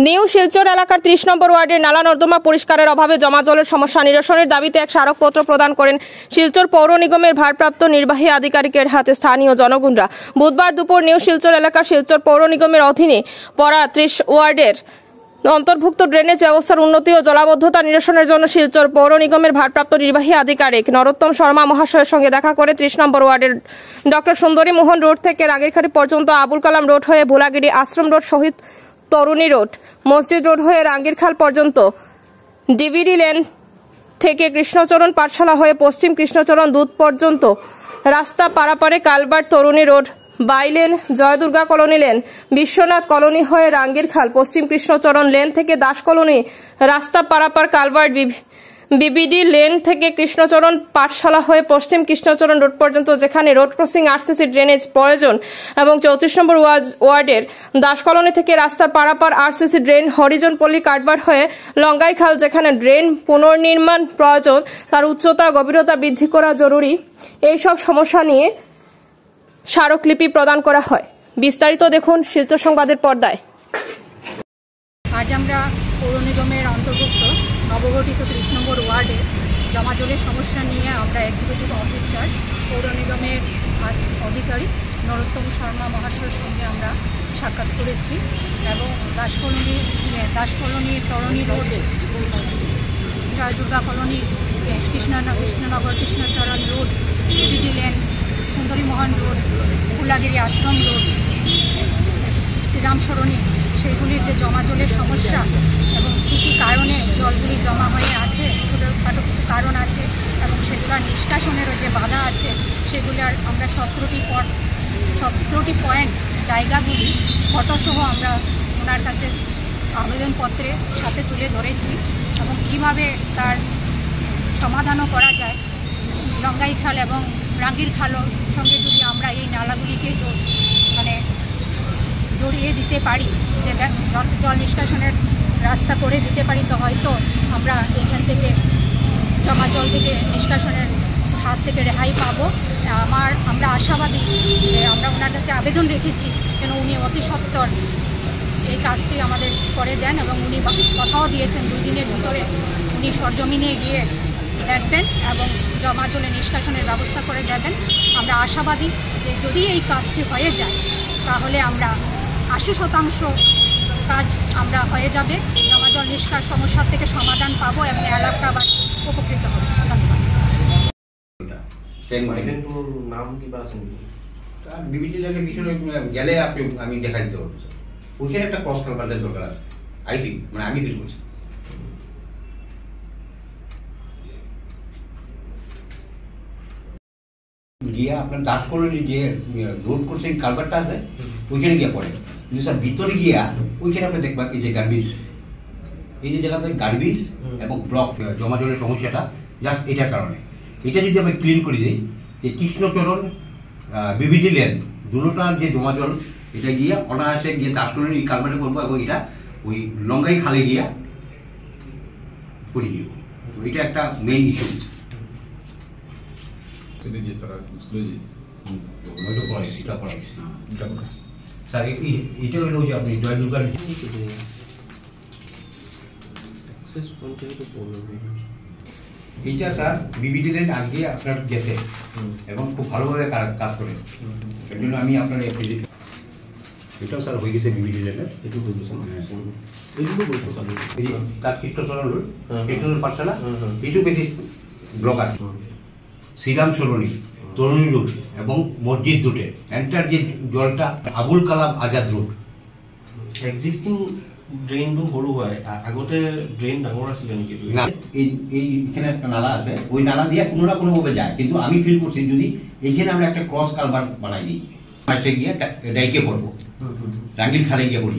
New Silchar এলাকার 30 নম্বর ওয়ার্ডের নালা নর্দমা পরিষ্কারের অভাবে জমা জলের সমস্যা নিরসনের দাবিতে এক স্মারকপত্র প্রদান করেন শিলচর পৌর নিগমের ভারপ্রাপ্ত নির্বাহী আধিকারিকের হাতে স্থানীয় জনগণরা। বুধবার দুপুর নিউ শিলচর এলাকার শিলচর পৌর নিগমের অধীনে পড়া 30 ওয়ার্ডের অন্তর্ভুক্ত ড্রেনেজ ব্যবস্থার উন্নতি ও জলাবদ্ধতা নিরসনের জন্য শিলচর পৌর নিগমের ভারপ্রাপ্ত নির্বাহী আধিকারিক নরোত্তম শর্মা মহাশয়ের সঙ্গে দেখা করে 30 নম্বর ওয়ার্ডের ডক্টর সুন্দরী মোহন রোড থেকে রাঙ্গিরখাড়ি পর্যন্ত আবুল কালাম রোড হয়ে ভোলাগিরি আশ্রম রোড শহীদ তরুণী রোড মসজিদ রোড হয়ে রাঙ্গিরখাল পর্যন্ত, ডিবিডি লেন থেকে কৃষ্ণচরণ পাঠশালা হয়ে পশ্চিম কৃষ্ণচরণ দুধ পর্যন্ত রাস্তা পারাপারে কালভার্ট তরুণী road bylane, Joydurga colony lane, Biswanath colony হয়ে রাঙ্গিরখাল পশ্চিম কৃষ্ণচরণ লেন থেকে দাস কলোনি রাস্তা পারাপার কালভার্ট বিবিডি লেন থেকে কৃষ্ণচরণ পাঠশালা হয়ে পশ্চিম কৃষ্ণচরণ রোড পর্যন্ত যেখানে রোড ক্রসিং আরসিসি ড্রেনেজ প্রয়োজন এবং 34 নম্বর ওয়ার্ডের দাস কলোনি থেকে রাস্তা পারাপার আরসিসি ড্রেন হরিজন পল্লী কাটবার হয়ে লঙ্গাইখাল যেখানে ড্রেন পুনর্নির্মাণ প্রয়োজন, তার উচ্চতা গভীরতা বৃদ্ধি করা জরুরি। এই সব সমস্যা নিয়ে স্মারকলিপি প্রদান করা হয়। বিস্তারিত দেখুন শিলচর সংবাদের পর্দায়। আজ আমরা পৌর নিগমের অন্তর্ভুক্ত নবগঠিত 30 নম্বর ওয়ার্ডে জমা জলের সমস্যা নিয়ে আমরা এক্সিকিউটিভ অফিসার পৌর নিগমের আধিকারিক নরোত্তম শর্মা মহাশয়ের সঙ্গে আমরা সাক্ষাৎ করেছি এবং দাস কলোনি তরুণী road, Joydurga colony, Krishnanagar Krishnacharan road, DBD lane, সুন্দরী মোহন রোড, ফুলাগিরি আশ্রম রোড, শ্রীরাম সরণি, সেগুলির যে জমা জলের সমস্যা এবং কী কী কারণে জলগুলি জমা হয়ে আছে, ছোটোখাটো কিছু কারণ আছে এবং সেগুলোর নিষ্কাশনেরও যে বাধা আছে সেগুলোর আমরা 17টি পয়েন্ট জায়গাগুলি ফটোসহ আমরা ওনার কাছে আবেদনপত্রের সাথে তুলে ধরেছি এবং কীভাবে তার সমাধানও করা যায়। লঙ্গাইখাল এবং রাঙ্গিরখালের সঙ্গে যদি আমরা এই নালাগুলিকে জড়িয়ে দিতে পারি, যে জল নিষ্কাশনের রাস্তা করে দিতে পারি, তো হয়তো আমরা এখান থেকে জমা জল থেকে নিষ্কাশনের হাত থেকে রেহাই পাবো। আমরা আশাবাদী যে আমরা ওনার কাছে আবেদন রেখেছি যেন উনি অতি সত্বর এই কাজটি আমাদের করে দেন এবং উনি কথাও দিয়েছেন 2 দিনের ভিতরে উনি সরজমিনে গিয়ে দেখবেন এবং জমা জলে নিষ্কাশনের ব্যবস্থা করে দেবেন। আমরা আশাবাদী যে যদি এই কাজটি হয়ে যায় তাহলে আমরা 80% কাজ আমরা হয়ে যাবে, জমা জল নিষ্কার সমস্যার থেকে সমাধান পাবো এবং এলাকাবাসী উপকৃত হবে। ধন্যবাদ। গেলে আমি দেখা দিতে পারবো, ওইখানে একটা ক্রস কালভার্টের দরকার আছে। আই থিঙ্ক আমি ফিল করছি গিয়া আপনার দাস কলোনি যে রোড ক্রসিং কালভার্টটা আছে ওইখানে গিয়ে পড়ে, কিন্তু স্যার ভিতরে গিয়া ওইখানে আপনি দেখবা এই যে গার্বেজ, এই যে জায়গাতে গার্বেজ এবং ব্লক জমা জলের সমস্যাটা জাস্ট এটার কারণে। এটা যদি আমরা ক্লিন করে দিই যে কৃষ্ণচরণ বিবিডি লেন দুটোটার যে জমা জল এটা গিয়া অনায়াসে গিয়ে দাস কলোনি কালভার্টে পড়বো এবং এটা ওই লঙ্গাই খালে গিয়া পড়ে গিয়ে, তো এটা একটা মেইন ইস্যু। স্যার এটা হলো যে আপনি জয়দুর্গার এইটা স্যার বিবিডি লেন আগে আপনার গেছে এবং খুব ভালোভাবে কাজ করে, এর জন্য আমি আপনার এটাও স্যার হয়ে গেছে বিবিডি লেনের তার কৃষ্ণচরণ রোড, কৃষ্ণচরণ পাঠশালা এইটু বেশি ব্লক আছে, শ্রীরাম সরণি, তরুণী রোড এবং মসজিদ রোডে এন্টার যে জলটা আবুল কালাম আজাদ রোড। এক্সিস্টিং ড্রেইনটো সৰু হয়, আগতে ড্রেইন ডাঙৰ আছিলে নেকি? না, এইখানে একটা নালা আছে, ওই নালা দিয়ে কোনো না কোনোভাবে যায়, কিন্তু আমি ফিল করছি যদি এইখানে আমরা একটা ক্রস কালভার্ট বানাই দিই পাশে গিয়ে ডাইকে পড়বো, রাঙ্গিরখালে গিয়ে পড়ি।